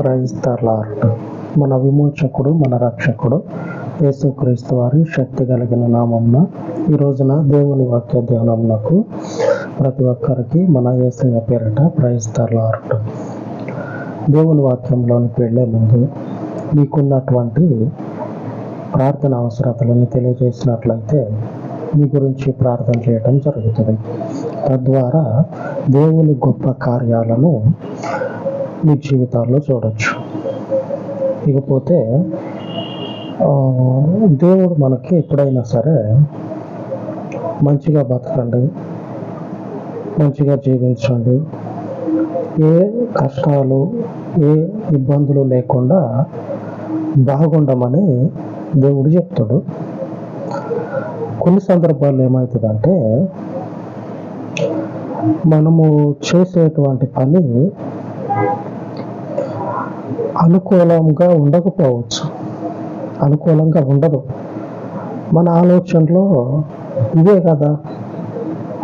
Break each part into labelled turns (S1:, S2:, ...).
S1: Praise the lord. మన విమోచకుడు, మన రక్షకుడు యేసుక్రీస్తు వారి శక్తి కలిగిన నామమున ఈ రోజున దేవుని వాక్య ధ్యానమునకు ప్రతి ఒక్కరికి మన యేసయ్య పేరిట ప్రైజ్ ద లార్డ్. దేవుని వాక్యంలోనికి వెళ్లే ముందు మీకున్నటువంటి ప్రార్థన అవసరతలను తెలియజేసినట్లయితే మీ గురించి ప్రార్థన చేయడం జరుగుతుంది. తద్వారా దేవుని గొప్ప కార్యాలను మీ జీవితాల్లో చూడొచ్చు. ఇకపోతే దేవుడు మనకి ఎప్పుడైనా సరే మంచిగా బతకండి, మంచిగా జీవించండి, ఏ కష్టాలు ఏ ఇబ్బందులు లేకుండా బాగుండమని దేవుడు చెప్తాడు. కొన్ని సందర్భాల్లో ఏమవుతుందంటే మనము చేసేటువంటి పని అనుకూలంగా ఉండకపోవచ్చు, అనుకూలంగా ఉండదు. మన ఆలోచనలో ఇదే కదా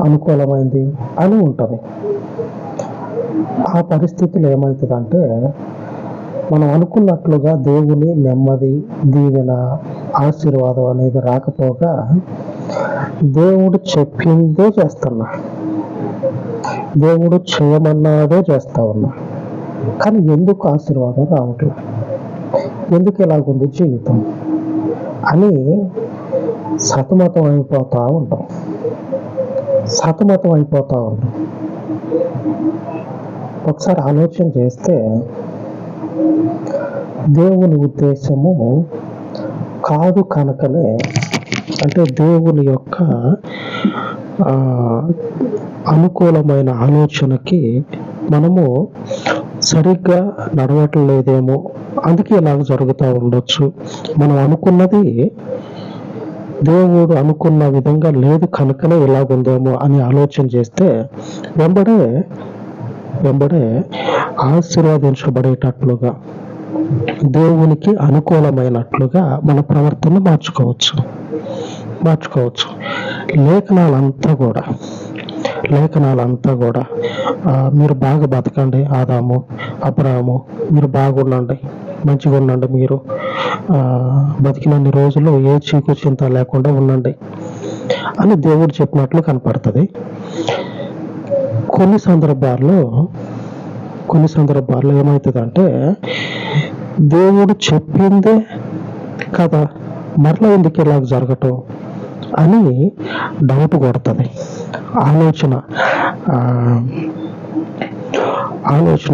S1: అనుకూలమైంది అని ఉంటుంది. ఆ పరిస్థితులు ఏమవుతుందంటే మనం అనుకున్నట్లుగా దేవుని నెమ్మది, దీవెన, ఆశీర్వాదం అనేది రాకపోగా దేవుడు చెప్పిందే చేస్తున్నా, దేవుడు చేయమన్నదే చేస్తా ఉన్నా, కానీ ఎందుకు ఆశీర్వాదం రావట్లేదు, ఎందుకు ఇలాగుంది జీవితం అని సతమతం అయిపోతూ ఉంటాం. ఒకసారి ఆలోచన చేస్తే దేవుని ఉద్దేశము కాదు కనుకనే, అంటే దేవుని యొక్క అనుకూలమైన ఆలోచనకి మనము సరిగ్గా నడవట్లేదేమో, అందుకే ఇలాగ జరుగుతూ ఉండొచ్చు. మనం అనుకున్నది దేవుడు అనుకున్న విధంగా లేదు కనుకనే ఇలాగుందేమో అని ఆలోచన చేస్తే వెంబడే ఆశీర్వదించబడేటట్లుగా, దేవునికి అనుకూలమైనట్లుగా మన ప్రవర్తన మార్చుకోవచ్చు. లేఖనాలంతా కూడా మీరు బాగా బతకండి, ఆదాము, అబ్రాహాము, మీరు బాగుండండి, మంచిగా ఉండండి, మీరు బతికినన్ని రోజుల్లో ఏ చీకు చింత లేకుండా ఉండండి అని దేవుడు చెప్పినట్లు కనపడుతుంది. కొన్ని సందర్భాల్లో ఏమవుతుందంటే దేవుడు చెప్పిందే కదా మరలా ఎందుకు ఇలాగ జరగటం అని డౌట్ కొడుతుంది. ఆలోచన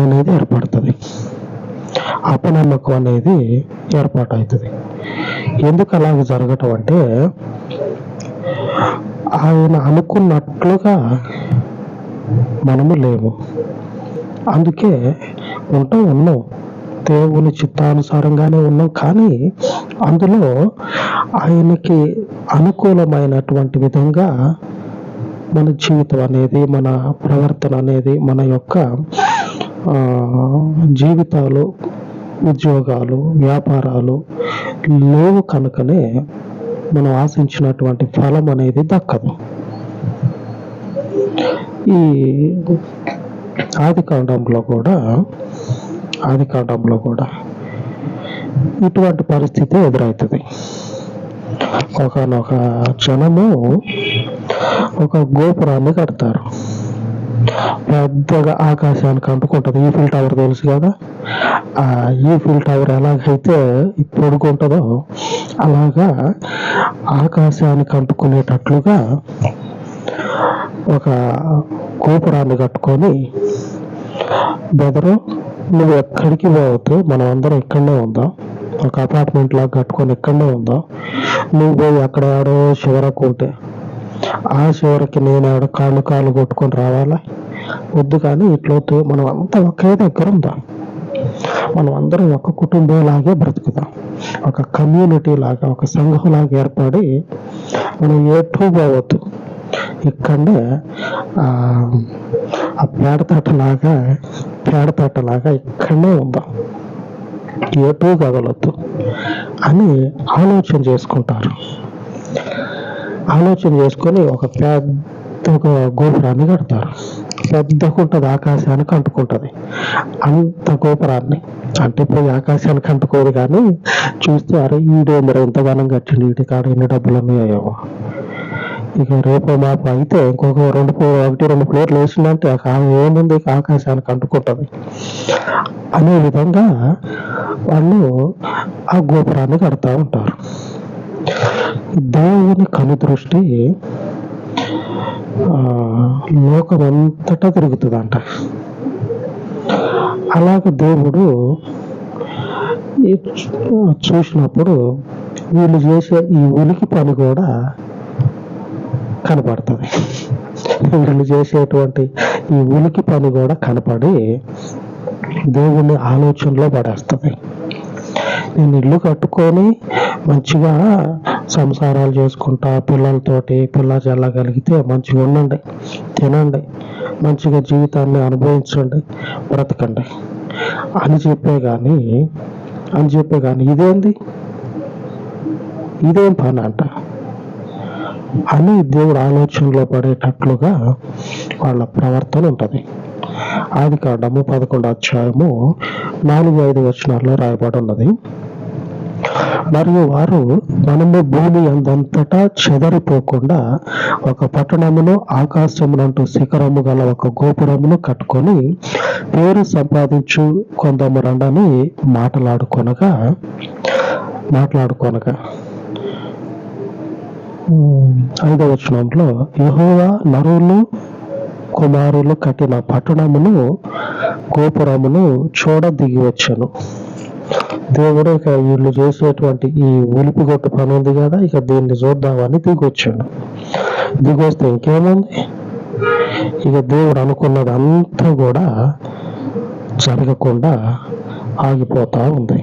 S1: అనేది ఏర్పడుతుంది, అపనమ్మకం అనేది ఏర్పాటవుతుంది. ఎందుకు అలాగ జరగటం అంటే ఆయన అనుకున్నట్లుగా మనము లేము. అందుకే ఉన్నాం, దేవుని చిత్తానుసారంగానే ఉన్నాం, కానీ అందులో ఆయనకి అనుకూలమైనటువంటి విధంగా మన జీవితం అనేది, మన ప్రవర్తన అనేది, మన యొక్క జీవితాలు, ఉద్యోగాలు, వ్యాపారాలు లేవు కనుకనే మనం ఆశించినటువంటి ఫలం అనేది దక్కదు. ఈ ఆదికాండంలో కూడా ఇటువంటి పరిస్థితి ఎదురవుతుంది. ఒకనొక జనము ఒక గోపురాన్ని కడతారు, పెద్దగా ఆకాశానికి అంటుకుంటుంది. ఈఫిల్ టవర్ తెలుసు కదా, ఆ ఈఫిల్ టవర్ ఎలాగైతే పొడుగుంటుందో అలాగా ఆకాశానికి అంటుకునేటట్లుగా ఒక గోపురాన్ని కట్టుకొని, బెదరు నువ్వు ఎక్కడికి పోవద్దు, మనం అందరం ఇక్కడనే ఉందాం, ఒక అపార్ట్మెంట్ లాగా కట్టుకొని ఇక్కడనే ఉందాం, నువ్వు పోయి అక్కడ ఆడో చివరకు ఉంటే ఆ చివరికి నేను ఆడ కాళ్ళు కొట్టుకొని రావాలా, వద్దు, కానీ ఇట్లొద్దు, మనం అంతా ఒకే దగ్గర ఉందాం, మనం అందరం ఒక కుటుంబం లాగే బ్రతుకుదాం, ఒక కమ్యూనిటీ లాగా, ఒక సంఘం లాగా ఏర్పడి మనం ఎటు పోవద్దు, ఇక్కడనే ఆ పేడతట్టలాగా ఇక్కడనే ఉందాం, ఎటు కదలొద్దు అని ఆలోచన చేసుకొని ఒక పెద్ద గోపురాన్ని కడతారు. పెద్దగా ఉంటుంది, ఆకాశానికి అంటుకుంటుంది అంత గోపురాన్ని. అంటే పోయి ఆకాశానికి అంటుకోదు కానీ చూస్తే అరే ఈడేంద్ర ఇంతగానం కట్టిండు, వీటి కాడ ఎన్ని డబ్బులు ఉన్నాయో. ఇక రేపు మాపు అయితే ఇంకొక ఒకటి రెండు ప్లేట్లు వేసిందంటే ఏముంది ఆకాశానికి అంటుకుంటుంది. అనే విధంగా వాళ్ళు ఆ గోపురాన్ని కడతా ఉంటారు. దేవుని కనుదృష్టి లోకమంతటా తిరుగుతుందంట. అలాగే దేవుడు చూసినప్పుడు వీళ్ళు చేసే ఈ ఉనికి పని కూడా కనపడుతుంది. వీళ్ళు చేసేటువంటి ఈ ఉనికి పని కూడా కనపడి దేవుని ఆలోచనలో పడేస్తుంది. నేను ఇల్లు కట్టుకొని మంచిగా సంసారాలు చేసుకుంటా పిల్లలతోటి పిల్ల చల్లగలిగితే మంచిగా ఉండండి, తినండి, మంచిగా జీవితాన్ని అనుభవించండి, బ్రతకండి అని చెప్పే కానీ ఇదేం పని అంట అని దేవుడు ఆలోచనలో పడేటట్లుగా వాళ్ళ ప్రవర్తన ఉంటుంది. ఆదికాండము 11వ అధ్యాయము 4-5 వచనాల్లో రాయబడి ఉన్నది. మరియు వారు మనము భూమి అందంతటా చెదరిపోకుండా ఒక పట్టణమును ఆకాశమునంటూ శిఖరము గల ఒక గోపురమును కట్టుకొని పేరు సంపాదించు కొందము రండని మాట్లాడుకొనగా 5వ వచనంలో యెహోవా నరులు కుమారులు కట్టిన పట్టణమును గోపురమును చూడ దిగి వచ్చాను. దేవుడు ఇక వీళ్ళు చేసేటువంటి ఈ ఉలిపిగొట్టు పని ఉంది కదా, ఇక దీన్ని చూద్దామని దిగొచ్చాడు. దిగొస్తే ఇంకేముంది, ఇక దేవుడు అనుకున్నది అంతా కూడా జరగకుండా ఆగిపోతా ఉంది.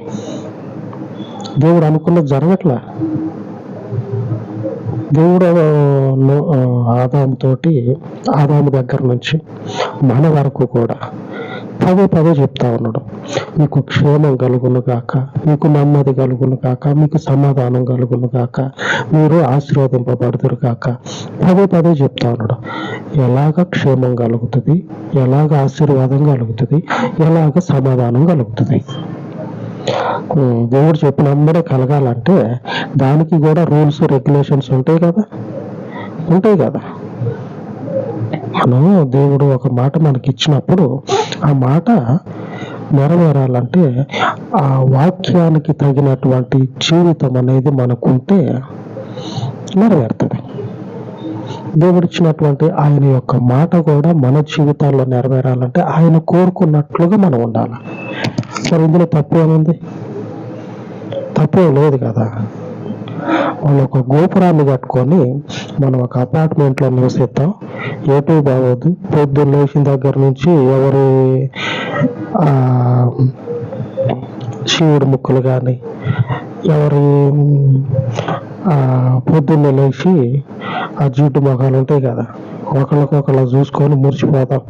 S1: దేవుడు అనుకున్నది జరగట్లా. దేవుడు ఆదాము దగ్గర నుంచి మన వరకు కూడా పదే చెప్తా ఉన్నాడు, మీకు క్షేమం కలుగును గాక, మీకు నెమ్మది కలుగును గాక, మీకు సమాధానం కలుగును గాక, మీరు ఆశీర్వదింపబడుదురు గాక. పదే చెప్తా ఉన్నాడు. ఎలాగ క్షేమం కలుగుతుంది, ఎలాగ ఆశీర్వాదం కలుగుతుంది, ఎలాగ సమాధానం కలుగుతుంది. దేవుడు చెప్పినందరూ కలగాలంటే దానికి కూడా రూల్స్ రెగ్యులేషన్స్ ఉంటాయి కదా. మనం దేవుడు ఒక మాట మనకి ఇచ్చినప్పుడు ఆ మాట నెరవేరాలంటే ఆ వాక్యానికి తగినటువంటి జీవితం అనేది మనకుంటే నెరవేరుతుంది. దేవుడిచ్చినటువంటి ఆయన యొక్క మాట కూడా మన జీవితాల్లో నెరవేరాలంటే ఆయన కోరుకున్నట్లుగా మనం ఉండాలి. మరి ఇందులో తప్పేముంది? తప్పేం లేదు కదా. వాళ్ళు ఒక గోపురాన్ని కట్టుకొని మనం ఒక అపార్ట్మెంట్లో నివసిస్తాం, ఏటూ బాగోదు. పొద్దున్న లేచిన దగ్గర నుంచి ఎవరి శివుడు ముక్కలు కానీ ఎవరి పొద్దున్న లేచి ఆ జిడ్డు మొఖాలు ఉంటాయి కదా, ఒకళ్ళకొకళ్ళు చూసుకొని మురిసిపోతాం,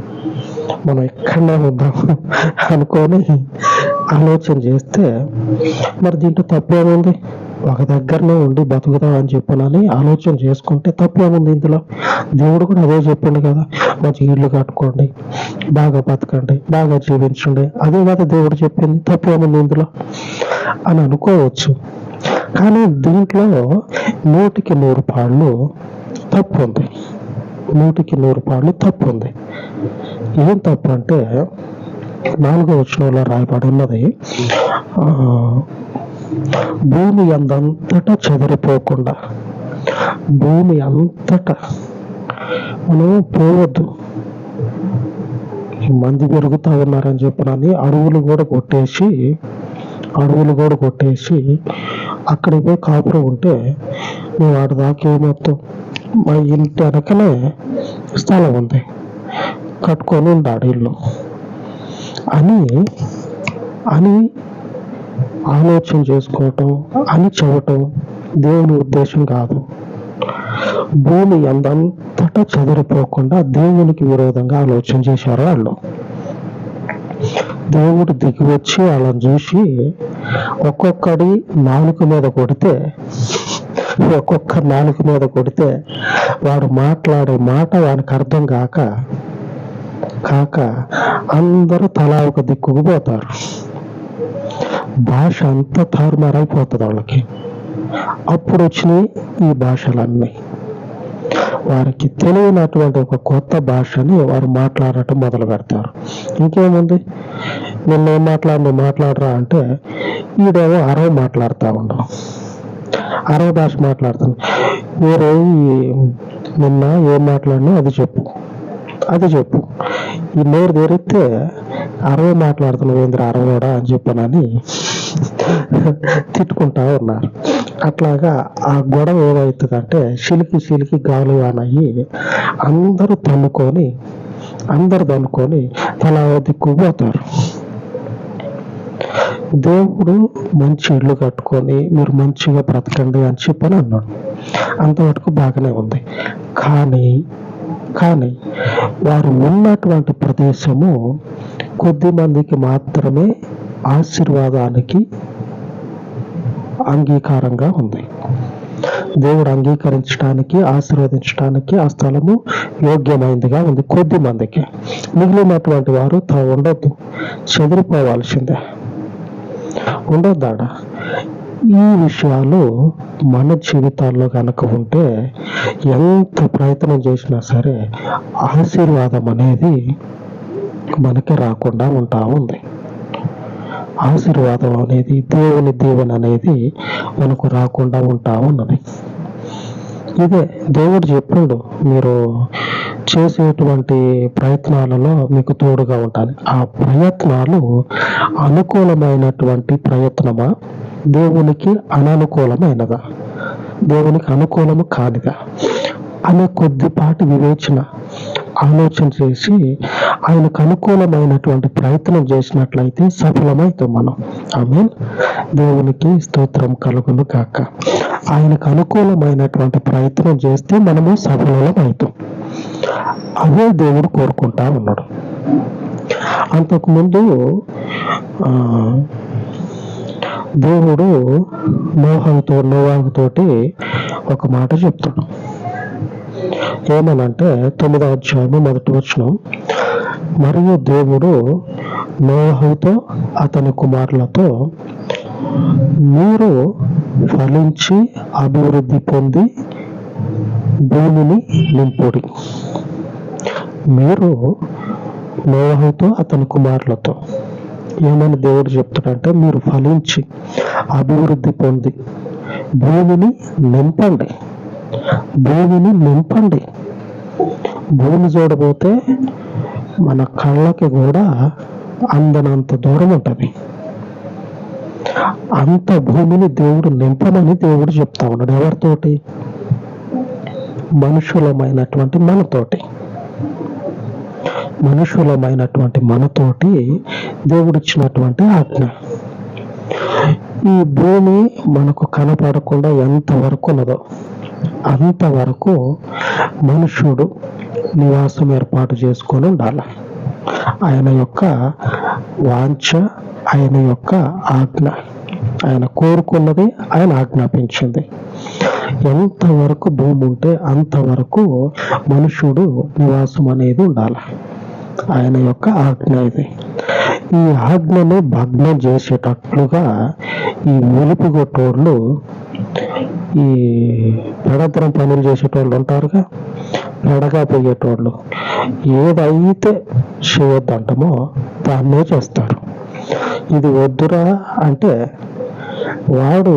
S1: మనం ఎక్కడనే ఉందాం అనుకొని ఆలోచన చేస్తే మరి దీంట్లో తప్పేముంది? ఒక దగ్గరనే ఉండి బతుకుతాం అని చెప్పనని ఆలోచన చేసుకుంటే తప్పేముంది ఇందులో? దేవుడు కూడా అదే చెప్పిండు కదా, మంచి ఇల్లు కట్టుకోండి, బాగా బతకండి, బాగా జీవించండి, అదే కదా దేవుడు చెప్పింది. తప్పేముంది ఇందులో అని అనుకోవచ్చు. కానీ దీంట్లో 100% పాళ్ళు తప్పు ఉంది. 100% పాళ్ళు తప్పు ఉంది. ఏం తప్పు అంటే 4వ వచనంలో రాయబడి ఉన్నది, భూమి అందంతటా చెదరిపోకుండా. భూమి అంతటా మనం పోవద్దు. మంది పెరుగుతా ఉన్నారని చెప్పనని అడవులు కూడా కొట్టేసి అక్కడికి పోయి కాపురం ఉంటే మేము వాటి దాకా ఏమొస్తాం? మా ఇంటి వెనకనే స్థలం ఉంది, కట్టుకొని ఉండాడు ఇల్లు అని ఆలోచన చేసుకోవటం అని చెప్పటం దేవుని ఉద్దేశం కాదు. భూమి అందంతటా చెదిరిపోకుండా దేవునికి విరోధంగా ఆలోచన చేశారు వాళ్ళు. దేవుడు దిగి వచ్చి వాళ్ళని చూసి ఒక్కొక్కడి నాలుక మీద కొడితే వాడు మాట్లాడే మాట వానికి అర్థం కాక కాక అందరూ తలా ఒక దిక్కుకు పోతారు. భాష అంతా తారుమారైపోతుంది వాళ్ళకి. అప్పుడు వచ్చినాయి ఈ భాషలన్నీ. వారికి తెలియనటువంటి ఒక కొత్త భాషని వారు మాట్లాడటం మొదలు పెడతారు. ఇంకేముంది, నిన్నేం మాట్లాడరా అంటే ఈడేమో అరవ మాట్లాడుతూ ఉండవు, అరవ భాష మాట్లాడుతాను. వేరే నిన్న ఏం మాట్లాడినా అది చెప్పు. ఈ నోరు తెరిస్తే అరవై మాట్లాడుతున్నావు ఏంద్ర అరవోడా అని చెప్పనని తిట్టుకుంటా ఉన్నారు. అట్లాగా ఆ గొడవ ఏమవుతుందంటే చిలికి గాలువానయ్యి అందరూ తన్నుకొని తలా దిక్కు పోతారు. దేవుడు మంచి ఇల్లు కట్టుకొని మీరు మంచిగా బ్రతకండి అని చెప్పని అన్నాడు. అంతవరకు బాగానే ఉంది. కానీ వారు ఉన్నటువంటి ప్రదేశము కొద్ది మందికి మాత్రమే ఆశీర్వాదానికి అంగీకారంగా ఉంది. దేవుడు అంగీకరించడానికి, ఆశీర్వదించడానికి ఆ స్థలము యోగ్యమైనదిగా ఉంది కొద్ది మందికి. మిగిలినటువంటి వారు ఉండొద్దు, చెదిరిపోవాల్సిందే, ఉండొద్దాడ. ఈ విషయాలు మన జీవితాల్లో కనుక ఉంటే ఎంత ప్రయత్నం చేసినా సరే ఆశీర్వాదం అనేది మనకి రాకుండా ఉంటా ఉంది. ఆశీర్వాదం అనేది, దేవుని దీవెన అనేది మనకు రాకుండా ఉంటా ఉన్నది. ఇదే దేవుడు చెప్పిండు, మీరు చేసేటువంటి ప్రయత్నాలలో మీకు తోడుగా ఉంటాను. ఆ ప్రయత్నాలు అనుకూలమైనటువంటి ప్రయత్నమా, దేవునికి అననుకూలమైనదా, దేవునికి అనుకూలము కానిదా అనే కొద్దిపాటి ఆలోచన చేసి ఆయనకు అనుకూలమైనటువంటి ప్రయత్నం చేసినట్లయితే సఫలమవుతాం మనం. ఆమేన్. దేవునికి స్తోత్రం కలుగును గాక. ఆయనకు అనుకూలమైనటువంటి ప్రయత్నం చేస్తే మనము సఫలమవుతాం. అదే దేవుడు కోరుకుంటా ఉన్నాడు. అంతకుముందు దేవుడు నోవాహుతోటి ఒక మాట చెప్తాడు. ఏమనంటే 9వ అధ్యాయము 1వ వచనం, మరియు దేవుడు నోవాహుతో అతని కుమారులతో, మీరు ఫలించి అభివృద్ధి పొంది భూమిని నింపుడి. మీరు నోవాహుతో అతని కుమారులతో ఏమని దేవుడు చెప్తాడంటే, మీరు ఫలించి అభివృద్ధి పొంది భూమిని నింపండి. భూమి చూడబోతే మన కళ్ళకి కూడా అందనంత దూరం ఉంటుంది. అంత భూమిని దేవుడు నింపమని దేవుడు చెప్తా ఉన్నాడు. ఎవరితోటి? మనుషులమైనటువంటి మనతోటి దేవుడిచ్చినటువంటి ఆజ్ఞ. ఈ భూమి మనకు కనపడకుండా ఎంతవరకు ఉన్నదో అంతవరకు మనుషుడు నివాసం ఏర్పాటు చేసుకొని ఉండాలి. ఆయన యొక్క వాంఛ, ఆయన యొక్క ఆజ్ఞ, ఆయన కోరుకున్నది ఆయన ఆజ్ఞాపించింది. ఎంతవరకు భూమి ఉంటే అంతవరకు మనుషుడు నివాసం అనేది ఉండాలి. ఆయన యొక్క ఆజ్ఞ ఇది. ఈ ఆజ్ఞను భగ్నం చేసేటట్లుగా ఈ వెలుపుగొట్టోళ్ళు, ఈ పెడతరం పనులు చేసేటోళ్ళు ఉంటారుగా, పెడగా పోయేటోళ్ళు, ఏదైతే చేయొద్దంటామో దాన్నే చేస్తారు. ఇది వద్దురా అంటే వాడు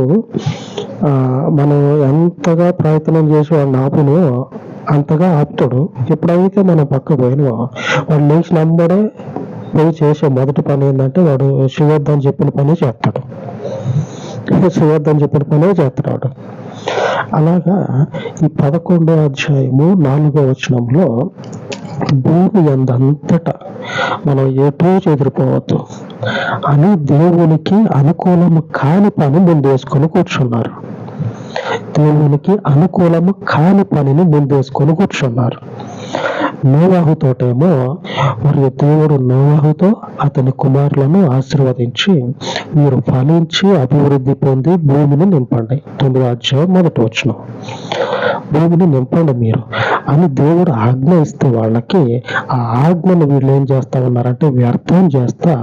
S1: మనం ఎంతగా ప్రయత్నం చేసి వాడిని ఆపును అంతగా ఆపుతాడు. ఎప్పుడైతే మనం పక్క పోయినో వాడు లేచి నమ్మడే పోయి చేసే మొదటి పని ఏంటంటే వాడు చేయొద్దని చెప్పిన పనే చేస్తాడు. వాడు. అలాగా ఈ 11వ అధ్యాయము 4వ వచనంలో, భూమి అంతటా మనం ఎటూ చెదిరిపోవద్దు అని దేవునికి అనుకూలము కాని పని ముందేసుకొని కూర్చున్నారు. నోవాహుతోటేమో మరియు దేవుడు నోవాహుతో అతని కుమారులను ఆశీర్వదించి, మీరు ఫలించి అభివృద్ధి పొంది భూమిని నింపండి. 9వ అధ్యాయం 1వ వచనం. భూమిని నింపండి మీరు అని దేవుడు ఆజ్ఞ ఇస్తే వాళ్ళకి ఆ ఆజ్ఞను వీళ్ళు ఏం చేస్తా ఉన్నారంటే వ్యర్థం చేస్తా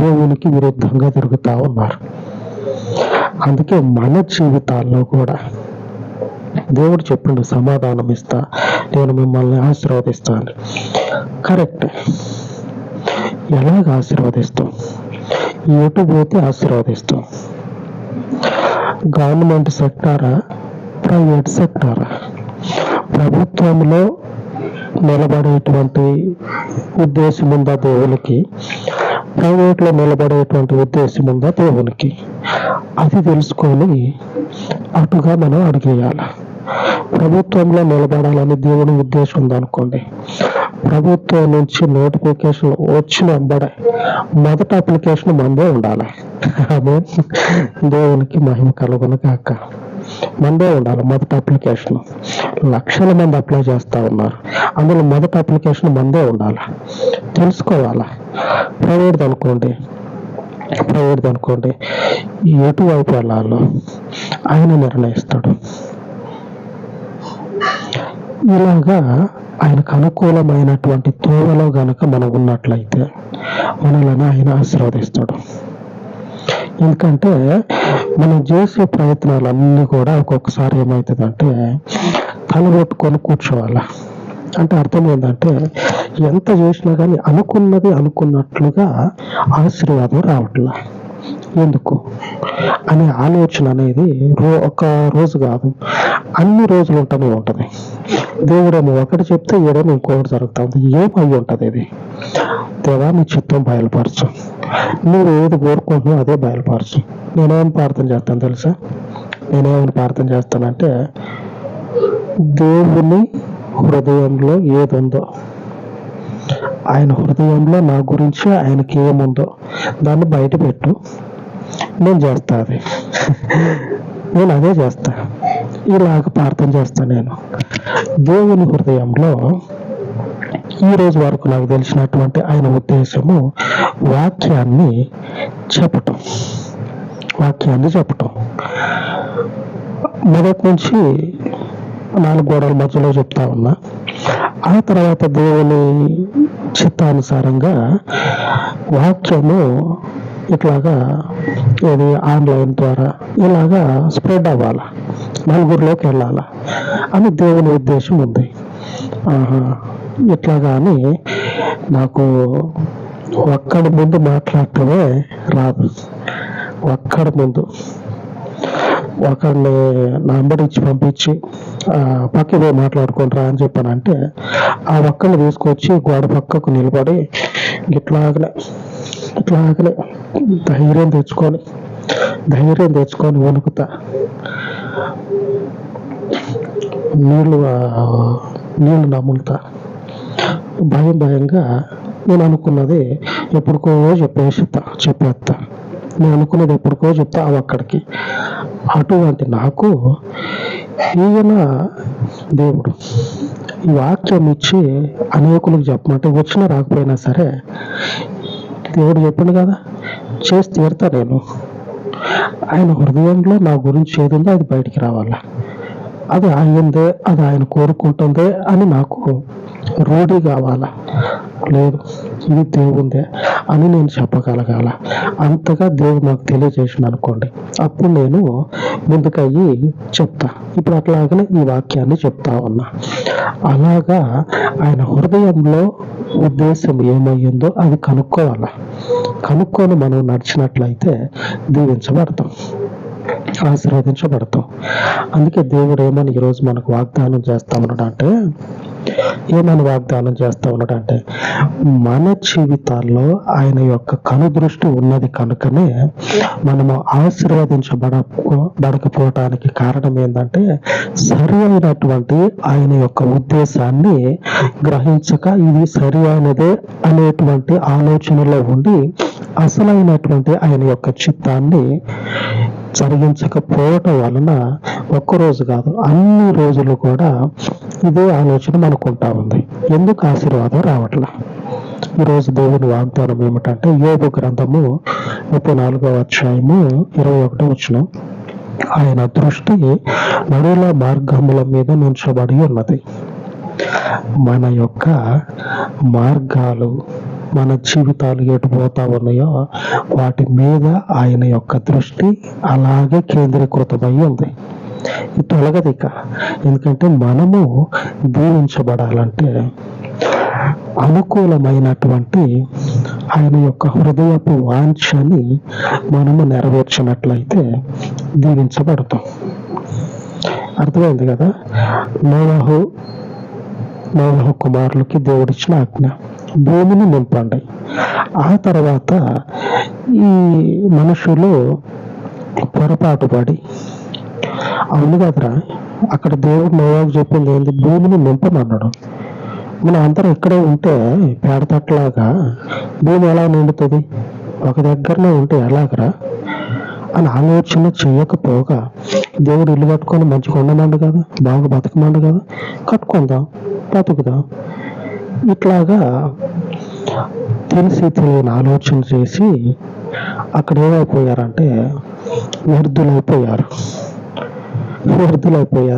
S1: దేవునికి విరుద్ధంగా తిరుగుతా ఉన్నారు. అందుకే మన జీవితాల్లో కూడా దేవుడు చెప్పిండు, సమాధానం ఇస్తా, నేను మిమ్మల్ని ఆశీర్వదిస్తాను. కరెక్ట్. ఎలాగ ఆశీర్వదిస్తాం? ఎటు పోతే ఆశీర్వదిస్తాం? Government సెక్టారా, private సెక్టారా? ప్రభుత్వంలో నిలబడేటువంటి ఉద్దేశం ఉందా దేవునికి? ప్రైవేట్లో నిలబడేటువంటి ఉద్దేశం ఉందా దేవునికి? అది తెలుసుకొని అటుగా మనం అడిగేయాలి. ప్రభుత్వంలో నిలబడాలని దేవుని ఉద్దేశం ఉందనుకోండి, ప్రభుత్వం నుంచి నోటిఫికేషన్ వచ్చిన వెంబడే మొదటి అప్లికేషన్ మందే ఉండాలి. అదే దేవునికి మహిమ కలుగును కాక. మందే ఉండాలి మొదటి అప్లికేషన్. లక్షల మంది అప్లై చేస్తా ఉన్నారు, అందులో మొదటి అప్లికేషన్ మందే ఉండాలి. తెలుసుకోవాలా. ప్రైవేట్ అనుకోండి ఎటువైపు వెళ్ళాలో ఆయన నిర్ణయిస్తాడు. ఇలాగా ఆయనకు అనుకూలమైనటువంటి తోవలో గనక మనం ఉన్నట్లయితే మనల్ని ఆయన ఆశీర్వదిస్తాడు. ఎందుకంటే మనం చేసే ప్రయత్నాలన్నీ కూడా ఒక్కొక్కసారి ఏమవుతుందంటే తలబెట్టుకొని కూర్చోవాలా. అంటే అర్థం ఏంటంటే ఎంత చేసినా కానీ అనుకున్నది అనుకున్నట్లుగా ఆశీర్వాదం రావట్లా. ఎందుకు అనే ఆలోచన అనేది ఒక రోజు కాదు, అన్ని రోజులు ఉంటూనే ఉంటది. దేవుడేమో ఒకటి చెప్తే ఏడేమో ఇంకొకటి జరుగుతుంది. ఏమై ఉంటది ఇది? దేవా నీ చిత్తం బయలుపరచు, నువ్వు ఏది కోరుకుంటున్నావు అదే బయలుపరచు. నేనేమని ప్రార్థన చేస్తాను తెలుసా? నేనేమని ప్రార్థన చేస్తానంటే, దేవుని హృదయంలో ఏదుందో, ఆయన హృదయంలో నా గురించి ఆయనకి ఏముందో దాన్ని బయట పెట్టు, నేను చేస్తా. అది నేను అదే చేస్తా. ఇలాగ ప్రార్థన చేస్తాను నేను. దేవుని హృదయంలో ఈ రోజు వరకు నాకు తెలిసినటువంటి ఆయన ఉద్దేశము వాక్యాన్ని చెప్పటం. మొదటి నుంచి 4 గోడల మధ్యలో చెప్తా ఉన్నా. ఆ తర్వాత దేవుని చిత్తానుసారంగా వాక్యము ఇట్లాగా ఇది ఆన్లైన్ ద్వారా ఇలాగా స్ప్రెడ్ అవ్వాలా, నలుగురిలోకి వెళ్ళాలా అని దేవుని ఉద్దేశం ఉంది. ఇట్లాగా అని నాకు ఒక్కడి ముందు మాట్లాడటమే రాదు. ఒక్కడి ముందు ఒకరిని నంబర్ ఇచ్చి పంపించి పక్కకి పోయి మాట్లాడుకుంటారా అని చెప్పానంటే ఆ ఒక్కరిని తీసుకొచ్చి గోడ పక్కకు నిలబడి ఇట్లాగనే ధైర్యం తెచ్చుకొని వణుకుతా, నీళ్ళు నములుతా, భయంగా నేను అనుకున్నది ఎప్పటికో చెప్పేస్తా. నేను అనుకున్నది ఎప్పటికో చెప్తా అక్కడికి. అటువంటి నాకు ఈయన దేవుడు ఈ వాక్యం ఇచ్చి అనేకులకు చెప్పమంటే వచ్చినా రాకపోయినా సరే దేవుడు చెప్పిండు కదా, చేసి తీరుతా నేను. ఆయన హృదయంలో నా గురించి ఏదుందో అది బయటికి రావాలా, అది ఆయనదే, అది ఆయన కోరుకుంటుందే అని నాకు రూఢి కావాలా. లేదు ఇది దేవుందే అని నేను చెప్పగలగాల. అంతగా దేవుడు నాకు తెలియజేసింది అనుకోండి, అప్పుడు నేను ముందుకయ్యి చెప్తా. ఇప్పుడు అట్లాగనే ఈ వాక్యాన్ని చెప్తా ఉన్నా. అలాగా ఆయన హృదయంలో ఉద్దేశం ఏమయ్యిందో అది కనుక్కొని మనం నడిచినట్లయితే దీవించబడతాం, ఆశీర్వదించబడతాం. అందుకే దేవుడు ఏమని ఈరోజు మనకు వాగ్దానం చేస్తా ఉన్నాడంటే, మన జీవితాల్లో ఆయన యొక్క కనుదృష్టి ఉన్నది కనుకనే మనము ఆశీర్వదించబడకపోవటానికి కారణం ఏంటంటే సరి అయినటువంటి ఆయన యొక్క ఉద్దేశాన్ని గ్రహించక ఇది సరి అయినదే అనేటువంటి ఆలోచనలో ఉండి అసలైనటువంటి ఆయన యొక్క చిత్తాన్ని జరిగించకపోవటం వలన ఒక్కరోజు కాదు అన్ని రోజులు కూడా ఇదే ఆలోచన మనకుంటా ఉంది. ఎందుకు ఆశీర్వాదం రావట్లా? ఈరోజు దేవుని వాగ్దానం ఏమిటంటే యోబు గ్రంథము 34వ అధ్యాయము 21వ వచనం. ఆయన దృష్టి నరుల మార్గముల మీద నుంచబడి ఉన్నది. మన యొక్క మార్గాలు, మన జీవితాలు ఎటు పోతా ఉన్నాయో వాటి మీద ఆయన యొక్క దృష్టి అలాగే కేంద్రీకృతమై ఉంది. తొలగదు ఇక. ఎందుకంటే మనము దీవించబడాలంటే అనుకూలమైనటువంటి ఆయన యొక్క హృదయపు వాంఛని మనము నెరవేర్చినట్లయితే దీవించబడతాం. అర్థమైంది కదా? నోవహు కుమారులకి దేవుడిచ్చిన ఆజ్ఞ, భూమిని నింపండి. ఆ తర్వాత ఈ మనుషులు పొరపాటు పడి, అవును కదరా, అక్కడ దేవుడు నోవాకు చెప్పింది ఏంది? భూమిని నింపమన్నాడు. మనం అందరం ఇక్కడే ఉంటే పేడతట్లాగా భూమి ఎలా నిండుతుంది? ఒక దగ్గరనే ఉంటే ఎలాగరా అని ఆలోచన చేయకపోగా దేవుడు ఇల్లు కట్టుకొని మంచిగా ఉండమండు కదా, బాగా బతకమండు కదా, కట్టుకుందాం, బతుకుదాం. ఇట్లాగా తెలిసి తెలియని ఆలోచన చేసి అక్కడ ఏమైపోయారంటే వ్యర్థులైపోయారు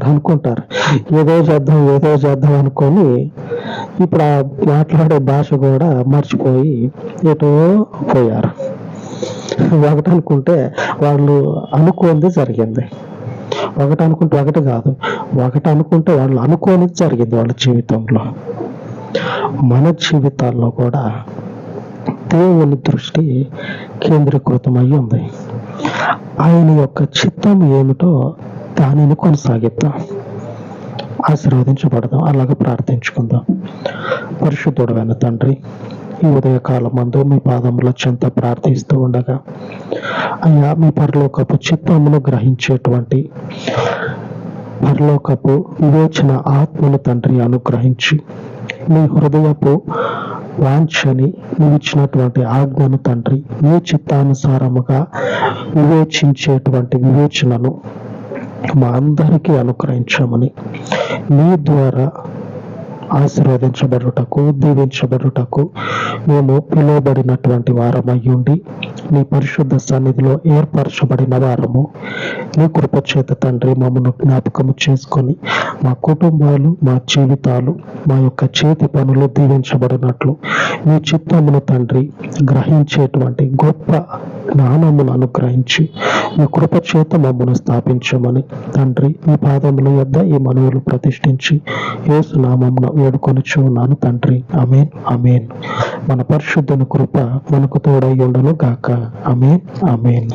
S1: అనుకుంటారు. ఏదో చేద్దాం అనుకొని ఇప్పుడు ఆ మాట్లాడే భాష కూడా మర్చిపోయి ఎటో పోయారు. ఒకటి అనుకుంటే వాళ్ళు అనుకోనిది జరిగింది. ఒకటి అనుకుంటే ఒకటి కాదు, ఒకటి అనుకుంటే వాళ్ళు అనుకోనిది జరిగింది వాళ్ళ జీవితంలో. మన జీవితాల్లో కూడా దేవుని దృష్టి కేంద్రీకృతమై ఉంది. ఆయన యొక్క చిత్తం ఏమిటో దానిని కొనసాగిద్దాం, ఆశీర్వదించబడదాం. అలాగే ప్రార్థించుకుందాం. పరిశుద్ధుడైన తండ్రి, ఈ ఉదయకాలం మందు మీ పాదముల చెంత ప్రార్థిస్తూ ఉండగా, అయ్యా, మీ పరలోకపు చిత్తమును గ్రహించేటువంటి పరలోకపు వివేచన ఆత్మను తండ్రి అనుగ్రహించి, మీ హృదయపు వాంఛని, నీవిచ్చినటువంటి ఆజ్ఞను తండ్రి, మీ చిత్తానుసారముగా వివేచించేటువంటి వివేచనను మా అందరికీ అనుగ్రహించమని, మీ ద్వారా ఆశీర్వదించబడుటకు, దీవించబడుటకు మేము పిలువబడినటువంటి వారమయ్యుండి, నీ పరిశుద్ధ సన్నిధిలో ఏర్పరచబడిన వారము, నీ కృపచేత తండ్రి మమ్మను జ్ఞాపకము చేసుకొని మా కుటుంబాలు, మా జీవితాలు, మా యొక్క చేతి పనులు దీవించబడినట్లు మీ చిత్తమును తండ్రి గ్రహించేటువంటి గొప్ప జ్ఞానమును అనుగ్రహించి మీ కృపచేత మమ్మను స్థాపించమని తండ్రి మీ పాదముల యొద్ద ఈ మనవులు ప్రతిష్ఠించి యేసు నామమున వేడుకొనుచున్నాను తండ్రి. ఆమేన్, ఆమేన్. మన పరిశుద్ధుని కృప మనకు తోడై ఉండును గాక. ఆమేన్, ఆమేన్.